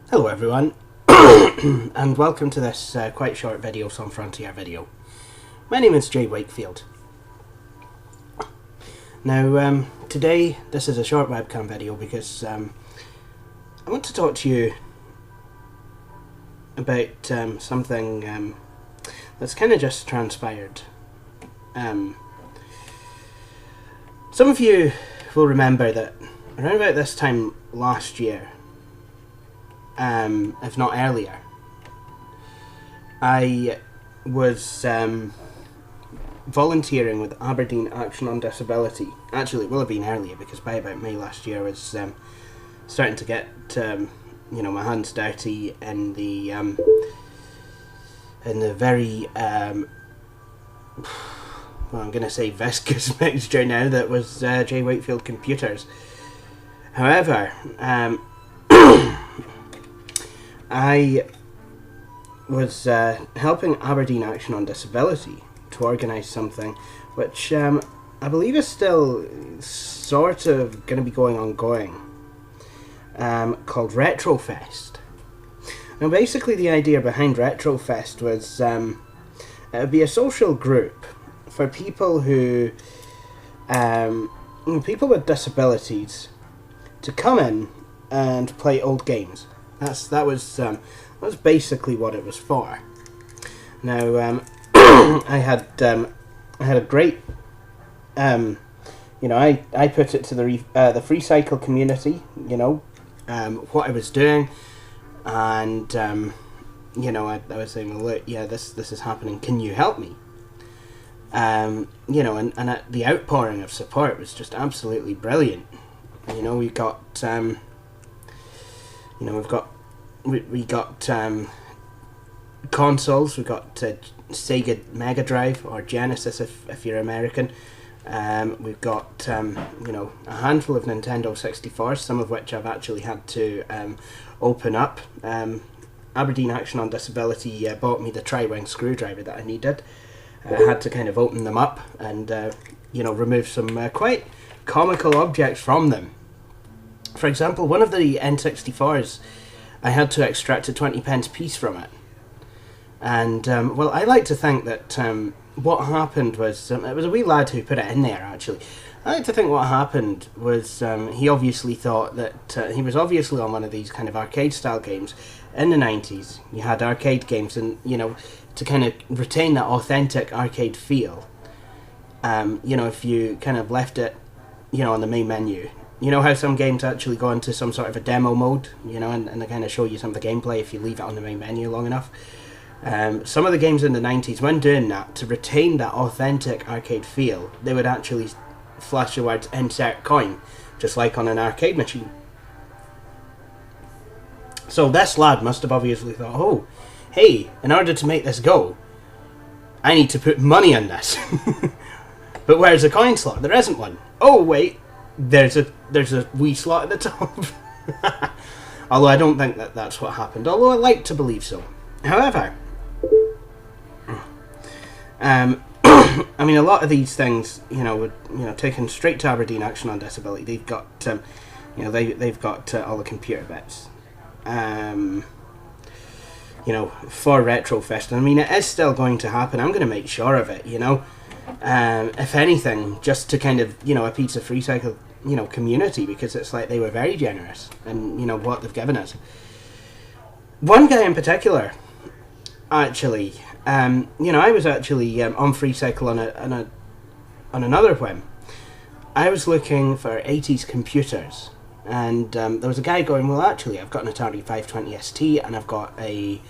Hello everyone, and welcome to this quite short video, some Frontier video. My name is Jay Wakefield. Now, today this is a short webcam video because I want to talk to you about something that's kind of just transpired. Some of you will remember that around about this time last year, if not earlier, I was volunteering with Aberdeen Action on Disability. Actually, it will have been earlier because by about May last year I was starting to get my hands dirty in the very well, I'm going to say viscous mixture now that was J Wakefield Computers. However, I was helping Aberdeen Action on Disability to organise something which I believe is still sort of going to be ongoing, called Retrofest. Now basically the idea behind Retrofest was it would be a social group for people who, people with disabilities, to come in and play old games. That was basically what it was for. Now, I had a great, I put it to the free cycle community, what I was doing, and I was saying, well, look, yeah, this is happening. Can you help me? And the outpouring of support was just absolutely brilliant. We got. We got consoles. We got Sega Mega Drive or Genesis if you're American. We've got a handful of Nintendo 64s, some of which I've actually had to open up. Aberdeen Action on Disability bought me the tri-wing screwdriver that I needed. I had to kind of open them up and remove some quite comical objects from them. For example, one of the N64s, I had to extract a 20p piece from it. And, well, I like to think that what happened was, it was a wee lad who put it in there, actually. I like to think what happened was he obviously thought that he was obviously on one of these kind of arcade-style games in the 90s. You had arcade games, and, to kind of retain that authentic arcade feel, if you kind of left it, on the main menu. You know how some games actually go into some sort of a demo mode, and they kind of show you some of the gameplay if you leave it on the main menu long enough. Some of the games in the 90s, when doing that, to retain that authentic arcade feel, they would actually flash the words insert coin, just like on an arcade machine. So this lad must have obviously thought, oh, hey, in order to make this go, I need to put money in this. But where's the coin slot? There isn't one. Oh, wait. There's a wee slot at the top. Although I don't think that's what happened, although I like to believe so. However, I mean, a lot of these things, taken straight to Aberdeen Action on Disability, they've got, they've got all the computer bits, for Retrofest. I mean, it is still going to happen. I'm going to make sure of it, if anything, just to kind of, appease the free cycle, community, because it's like they were very generous and, what they've given us. One guy in particular, actually, I was actually on free cycle on another whim. I was looking for 80s computers, and there was a guy going, well, actually, I've got an Atari 520 ST, and I've got a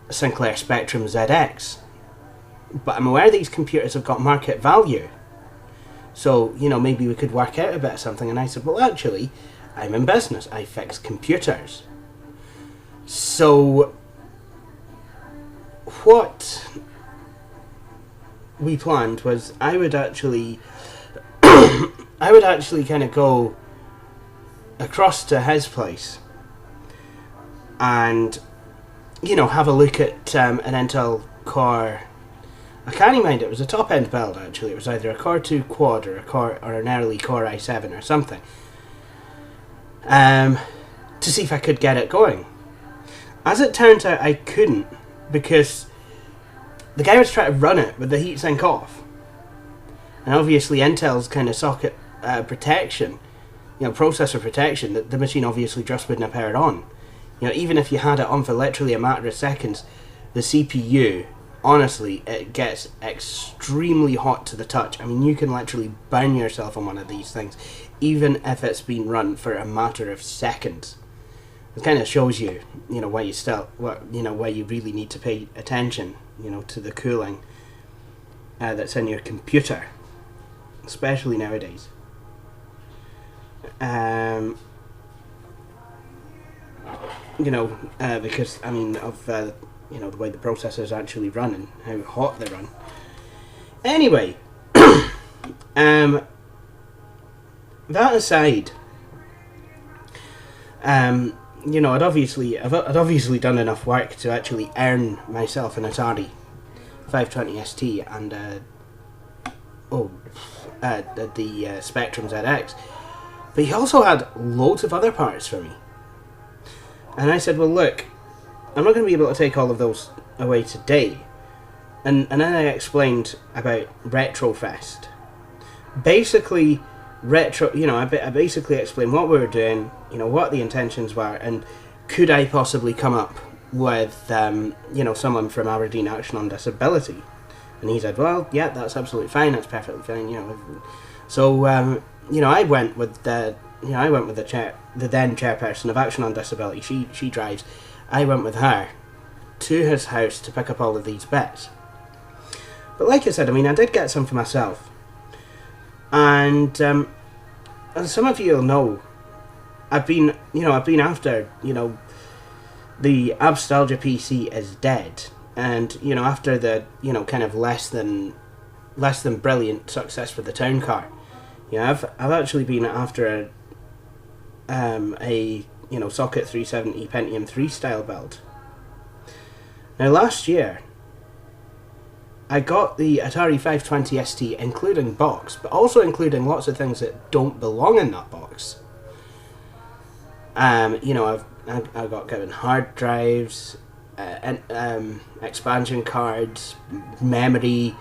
Sinclair Spectrum ZX. But I'm aware these computers have got market value. So, you know, maybe we could work out a bit of something. And I said, well, actually, I'm in business. I fix computers. So, what we planned was I would actually kind of go across to his place and, you know, have a look at an Intel Core. I can't even mind, it was a top end build actually. It was either a Core 2 Quad or an early Core i7 or something. To see if I could get it going. As it turned out, I couldn't, because the guy was trying to run it with the heatsink off. And obviously Intel's kind of socket protection, you know, processor protection, the machine obviously just wouldn't have powered on. You know, even if you had it on for literally a matter of seconds, the CPU, honestly, it gets extremely hot to the touch. I mean, you can literally burn yourself on one of these things, even if it's been run for a matter of seconds. It kind of shows you, you know, why you really need to pay attention, you know, to the cooling that's in your computer, especially nowadays. You know, because I mean of you know, the way the processors actually run and how hot they run. Anyway, that aside, you know, I'd obviously done enough work to actually earn myself an Atari 520 ST and the Spectrum ZX, but he also had loads of other parts for me. And I said, well, look, I'm not going to be able to take all of those away today. And then I explained about Retrofest. Basically, I basically explained what we were doing, you know, what the intentions were, and could I possibly come up with, you know, someone from Aberdeen Action on Disability. And he said, well, yeah, that's absolutely fine, that's perfectly fine, you know. So, you know, I went with the then chairperson of Action on Disability. She drives. I went with her to his house to pick up all of these bits. But like I said, I mean, I did get some for myself. And as some of you will know, I've been after, you know, the Abstalgia PC is dead. And, you know, after the, you know, kind of less than brilliant success for the town car, you know, I've actually been after a you know, socket 370 Pentium 3 style build. Now last year I got the Atari 520 ST, including box, but also including lots of things that don't belong in that box. You know, I've got given hard drives, expansion cards, memory,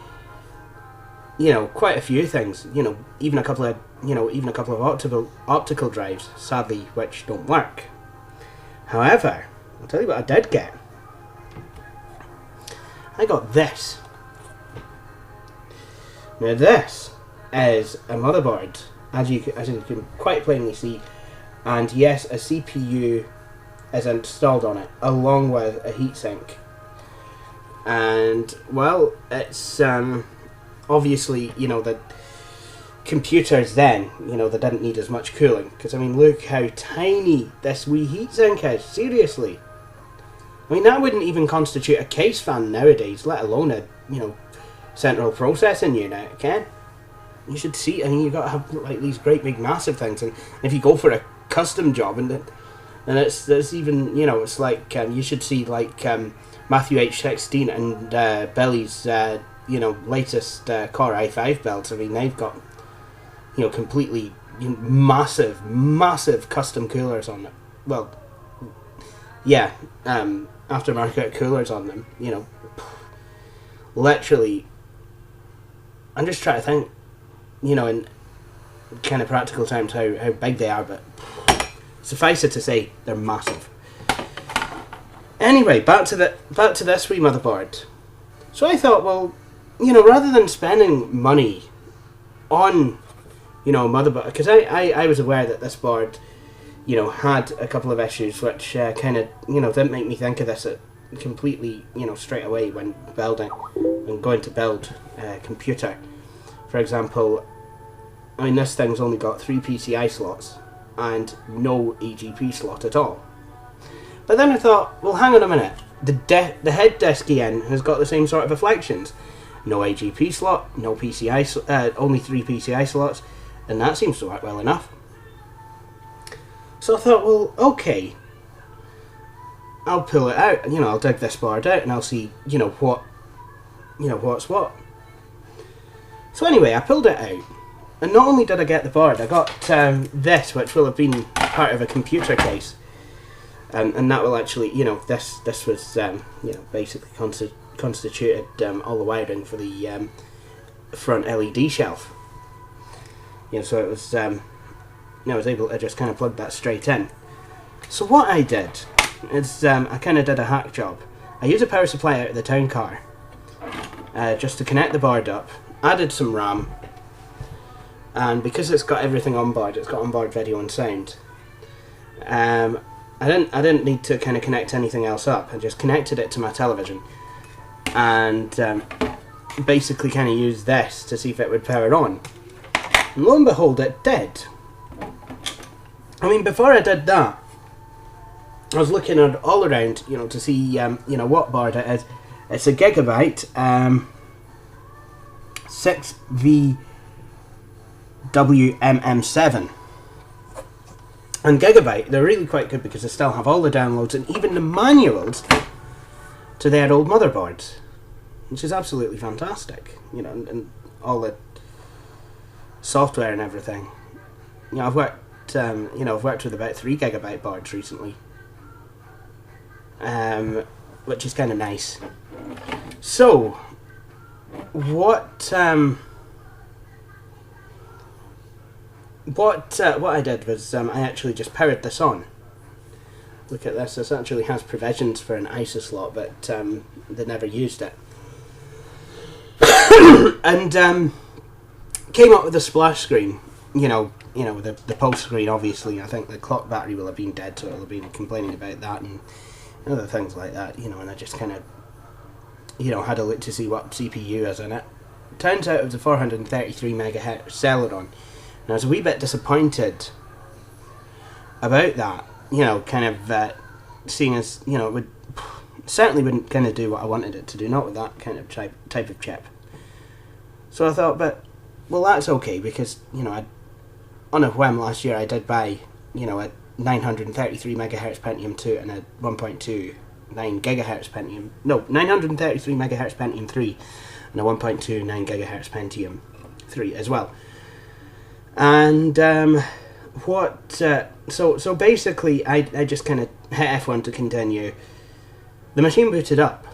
you know, quite a few things. You know, even a couple of optical drives, sadly, which don't work. However, I'll tell you what I did get. I got this. Now this is a motherboard, as you can quite plainly see, and yes, a CPU is installed on it, along with a heatsink. And, well, it's obviously, you know, the computers then, you know, they didn't need as much cooling, because I mean, look how tiny this wee heatsink is, seriously. I mean, that wouldn't even constitute a case fan nowadays, let alone a, you know, central processing unit, okay? You should see, I mean, you've got to have like these great big massive things, and if you go for a custom job, and it's even, you know, it's like, you should see like Matthew H16 and Billy's, you know, latest Core i5 builds. I mean, they've got, you know, completely, you know, massive custom coolers on them. Well, yeah, aftermarket coolers on them, you know. Literally, I'm just trying to think, you know, in kind of practical terms how big they are, but suffice it to say, they're massive. Anyway, back to this wee motherboard. So I thought, well, you know, rather than spending money on, you know, motherboard, because I was aware that this board, you know, had a couple of issues which kind of, you know, didn't make me think of this completely, you know, straight away when going to build a computer. For example, I mean, this thing's only got 3 PCI slots and no EGP slot at all. But then I thought, well, hang on a minute. The head disk EN has got the same sort of reflections. No AGP slot, no PCI, only 3 PCI slots, and that seems to work well enough. So I thought, well, okay, I'll pull it out, and I'll dig this board out, and I'll see, what's what. So anyway, I pulled it out, and not only did I get the board, I got this, which will have been part of a computer case, and that will actually, this was, basically constituted all the wiring for the front LED shelf. So it was, I was able to just kind of plug that straight in. So what I did is, I kind of did a hack job. I used a power supply out of the town car, just to connect the board up, added some RAM, and because it's got everything on board, it's got onboard video and sound. I didn't need to kind of connect anything else up. I just connected it to my television, and basically kind of used this to see if it would power on. And lo and behold, it did. I mean, before I did that, I was looking at all around, to see, what board it is. It's a Gigabyte 6VWMM7. And Gigabyte, they're really quite good because they still have all the downloads and even the manuals to their old motherboards, which is absolutely fantastic. And all the software and everything. I've worked, I've worked with about 3 gigabyte boards recently, which is kind of nice. So, what I did was I actually just powered this on. Look at this. This actually has provisions for an ISO slot, but they never used it. And came up with a splash screen. The post screen. Obviously, I think the clock battery will have been dead, so it'll have been complaining about that and other things like that. And I just kind of had a look to see what CPU is in it. Turns out it was a 433 megahertz Celeron. And I was a wee bit disappointed about that, kind of seeing as, it certainly wouldn't kind of do what I wanted it to do, not with that kind of type of chip. So I thought, well, that's okay, because, on a whim last year I did buy, a 933 megahertz Pentium 2 and a 1.29 gigahertz Pentium, 933 megahertz Pentium 3 and a 1.29 gigahertz Pentium 3 as well. And so basically I just kind of hit F1 to continue. The machine booted up,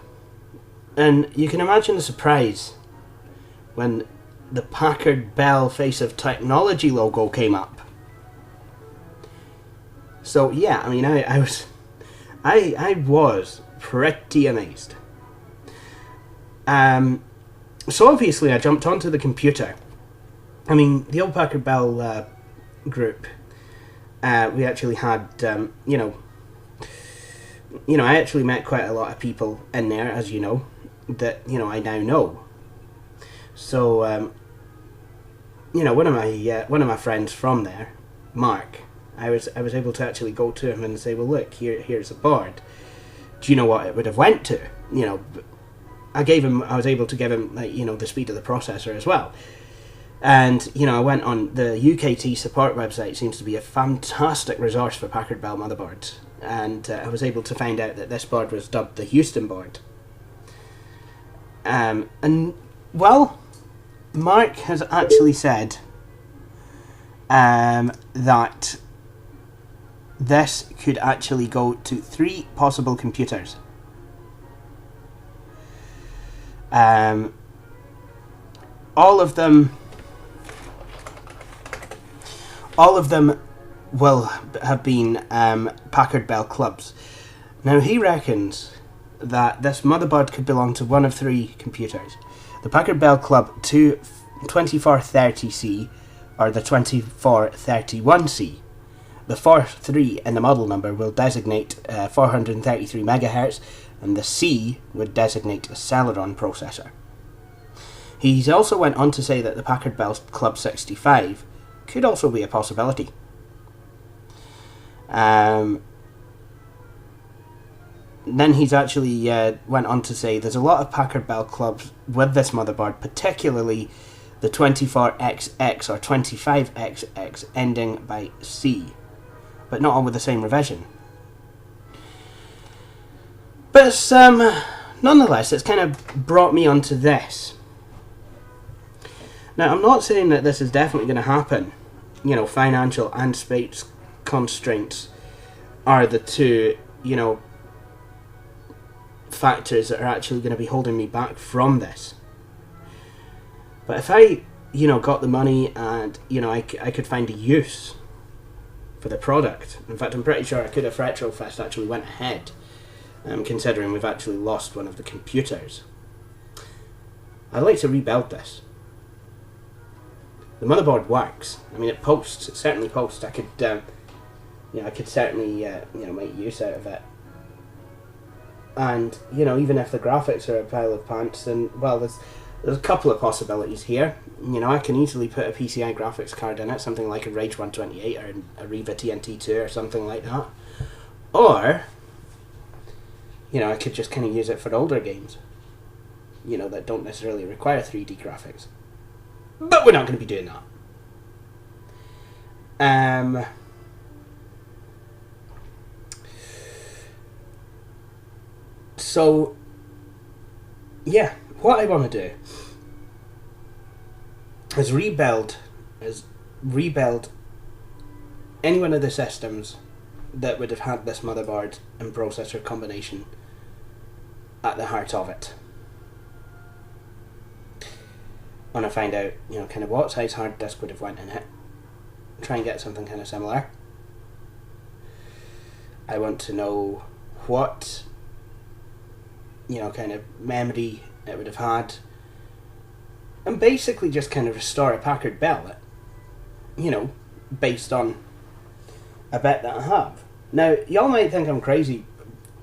and you can imagine the surprise when the Packard Bell Face of Technology logo came up. So yeah, I mean, I was pretty amazed. So obviously I jumped onto the computer. I mean, the old Packard Bell group, we actually had, I actually met quite a lot of people in there, as you know, that, I now know. So, one of my friends from there, Mark, I was able to actually go to him and say, well, look, here's a board. Do you know what it would have went to? I was able to give him, the speed of the processor as well. And, I went on the UKT support website. Seems to be a fantastic resource for Packard Bell motherboards. And I was able to find out that this board was dubbed the Houston board. And, well, Mark has actually said that this could actually go to 3 possible computers. All of them will have been Packard Bell Clubs. Now he reckons that this motherboard could belong to one of 3 computers. The Packard Bell Club 2430C or the 2431C. The fourth 3 in the model number will designate 433 MHz, and the C would designate a Celeron processor. He also went on to say that the Packard Bell Club 65 could also be a possibility. Then he's actually went on to say there's a lot of Packard Bell Clubs with this motherboard, particularly the 24XX or 25XX ending by C, but not all with the same revision. But it's, nonetheless, it's kind of brought me onto this. Now, I'm not saying that this is definitely going to happen. You know, financial and space constraints are the two, you know, factors that are actually going to be holding me back from this. But if I, you know, got the money and, you know, I could find a use for the product. In fact, I'm pretty sure I could if Retrofest actually went ahead, considering we've actually lost one of the computers. I'd like to rebuild this. The motherboard works. I mean, it posts. It certainly posts. I could, you know, I could certainly, you know, make use out of it. And, you know, even if the graphics are a pile of pants, then, well, there's a couple of possibilities here. You know, I can easily put a PCI graphics card in it, something like a Rage 128 or a Riva TNT2 or something like that. Or, you know, I could just kind of use it for older games, you know, that don't necessarily require 3D graphics. But we're not going to be doing that. So, yeah, what I want to do is rebuild any one of the systems that would have had this motherboard and processor combination at the heart of it. I want to find out, you know, kind of what size hard disk would have went in it. Try and get something kind of similar. I want to know what, you know, kind of memory it would have had. And basically just kind of restore a Packard Bell, you know, based on a bit that I have. Now, y'all might think I'm crazy.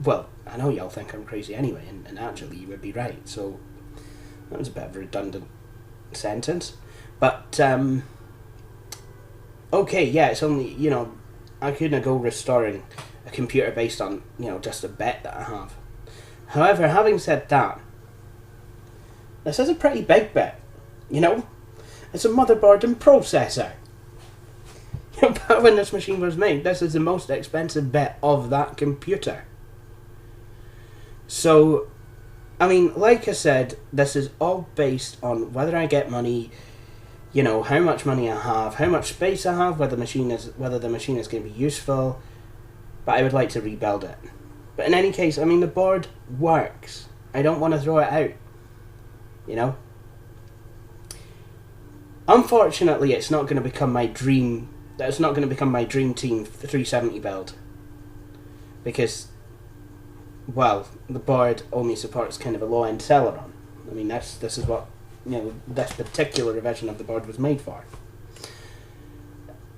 Well, I know y'all think I'm crazy anyway, and actually you would be right. So, that was a bit of a redundant sentence. But, okay, yeah, it's only, you know, I couldn't go restoring a computer based on, you know, just a bit that I have. However, having said that, this is a pretty big bit, you know? It's a motherboard and processor. You know, back when this machine was made, this is the most expensive bit of that computer. So, I mean, like I said, this is all based on whether I get money, you know, how much money I have, how much space I have, whether the machine is going to be useful. But I would like to rebuild it. But in any case, I mean, the board works. I don't want to throw it out, you know. Unfortunately, it's not going to become my dream. That's not going to become my dream team 370 build, because, well, the board only supports kind of a low-end Celeron. I mean, this is what, you know, this particular revision of the board was made for.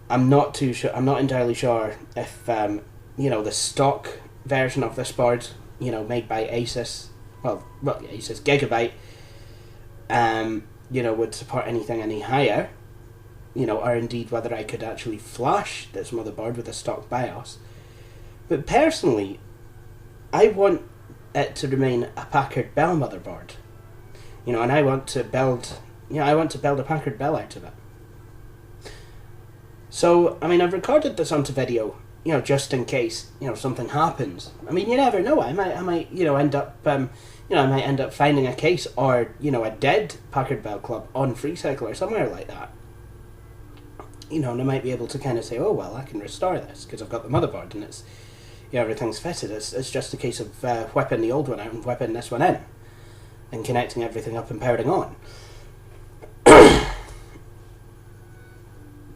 I'm not too sure. I'm not entirely sure if you know, the stock version of this board, you know, made by Asus, well, Asus Gigabyte, you know, would support anything any higher, you know, or indeed whether I could actually flash this motherboard with a stock BIOS. But personally, I want it to remain a Packard Bell motherboard, you know, and I want to build, you know, I want to build a Packard Bell out of it. So, I mean, I've recorded this onto video, you know, just in case, you know, something happens. I mean, you never know. I might, you know, end up, you know, I might end up finding a case or, you know, a dead Packard Bell Club on FreeCycle or somewhere like that. You know, and I might be able to kind of say, oh, well, I can restore this because I've got the motherboard and it's, you know, everything's fitted. It's just a case of whipping the old one out and whipping this one in and connecting everything up and powering on.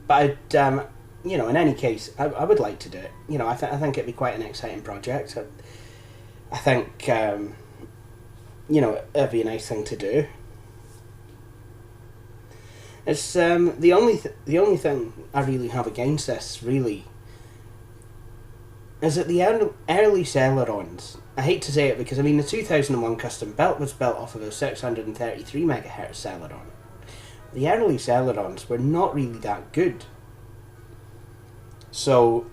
But I'd, you know, in any case, I would like to do it. You know, I think it'd be quite an exciting project. I think, you know, it'd be a nice thing to do. It's the only thing I really have against this, really, is that the early Celerons, I hate to say it because I mean the 2001 custom belt was built off of a 633 megahertz Celeron. The early Celerons were not really that good. So,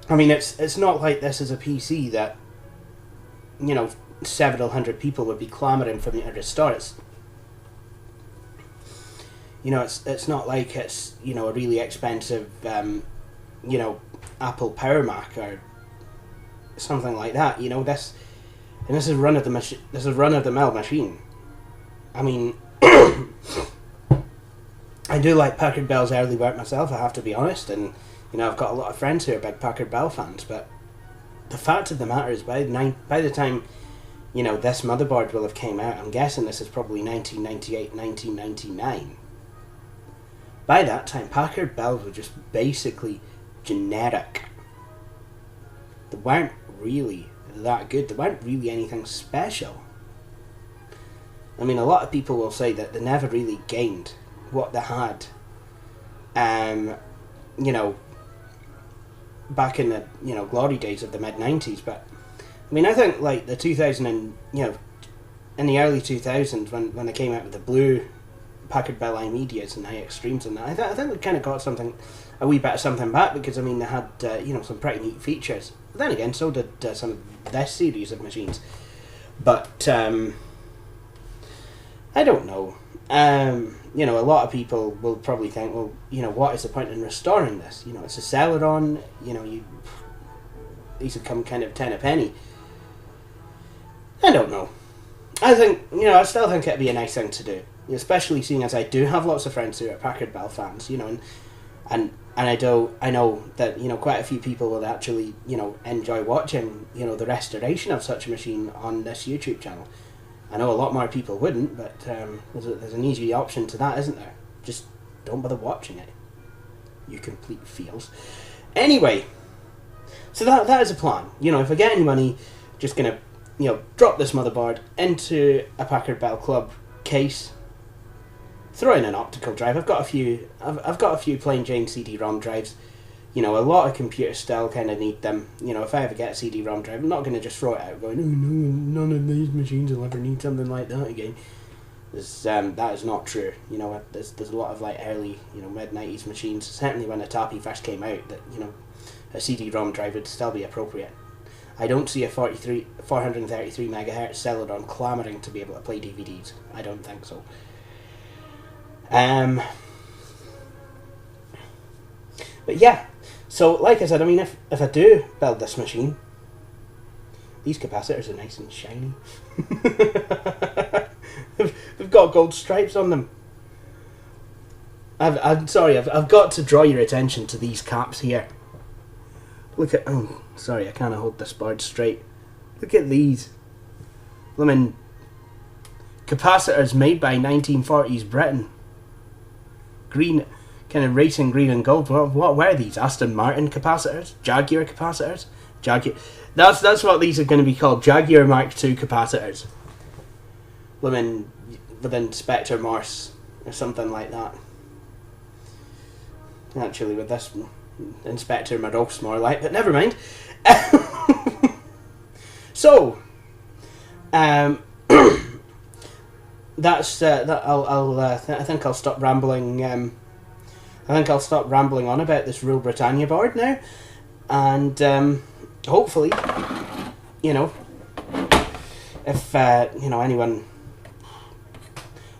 I mean, it's not like this is a PC that, you know, several hundred people would be clamouring for me to restore. You know, it's not like it's, you know, a really expensive, you know, Apple Power Mac or something like that. You know, this is run of the mill machine. I mean, I do like Packard Bell's early work myself, I have to be honest, and you know, I've got a lot of friends who are big Packard Bell fans, but the fact of the matter is by the time, you know, this motherboard will have came out, I'm guessing this is probably 1998, 1999. By that time, Packard Bells were just basically generic. They weren't really that good. They weren't really anything special. I mean, a lot of people will say that they never really gained what they had, you know, back in the, you know, glory days of the mid-90s. But I mean, I think like the 2000 and, you know, in the early 2000s when they came out with the blue Packard Bell iMedias and iExtremes and that, I think we kind of got a wee bit of something back, because I mean they had you know, some pretty neat features. But then again, so did some of this series of machines. But I don't know. You know, a lot of people will probably think, well, you know, what is the point in restoring this? You know, it's a Celeron. You know, these would come kind of 10 a penny. I don't know. I think, you know, I still think it'd be a nice thing to do, especially seeing as I do have lots of friends who are Packard Bell fans. You know, and I know that, you know, quite a few people will actually, you know, enjoy watching, you know, the restoration of such a machine on this YouTube channel. I know a lot more people wouldn't, but there's an easy option to that, isn't there? Just don't bother watching it, you complete feels. Anyway, so that is a plan. You know, if I get any money, just gonna, you know, drop this motherboard into a Packard Bell Club case, throw in an optical drive. I've got a few plain Jane CD-ROM drives. You know, a lot of computers still kind of need them. You know, if I ever get a CD-ROM drive, I'm not going to just throw it out going, oh no, none of these machines will ever need something like that again. That is not true. You know, there's a lot of like early, you know, mid-90s machines, certainly when the Tapi first came out, that, you know, a CD-ROM drive would still be appropriate. I don't see a 433 megahertz Celeron clamouring to be able to play DVDs. I don't think so. But yeah, so like I said, I mean, if I do build this machine, these capacitors are nice and shiny. They've got gold stripes on them. I'm sorry, I've got to draw your attention to these caps here. Look at, oh, sorry, I can't hold this board straight. Look at these. I mean, capacitors made by 1940s Britain. Green, kind of racing green and gold. What were these? Aston Martin capacitors? Jaguar capacitors? That's what these are going to be called. Jaguar Mark II capacitors. Within Spectre Morse or something like that. Actually, with this Inspector Morose more like, but never mind. So, that's that. I think I'll stop rambling. I think I'll stop rambling on about this Rule Britannia board now, and hopefully, you know, if you know, anyone,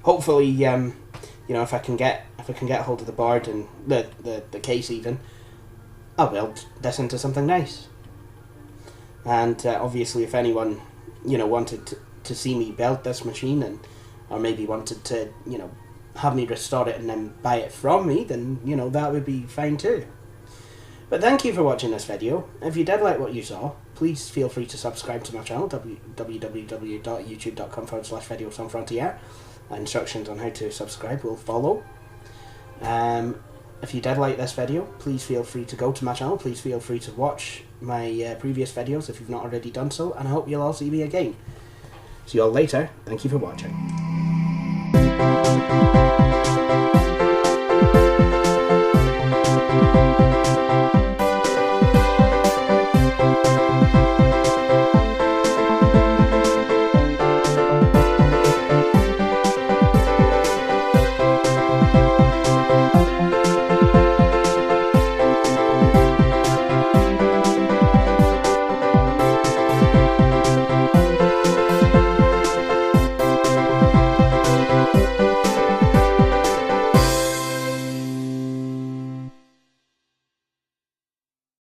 hopefully, you know, if I can get hold of the board and the case even, I'll build this into something nice. And obviously, if anyone, you know, wanted to see me build this machine, and or maybe wanted to, you know, have me restore it and then buy it from me, then, you know, that would be fine too. But thank you for watching this video. If you did like what you saw, please feel free to subscribe to my channel, www.youtube.com/videosanfrontier. Instructions on how to subscribe will follow. If you did like this video, please feel free to go to my channel. Please feel free to watch my previous videos if you've not already done so, and I hope you'll all see me again. See you all later. Thank you for watching.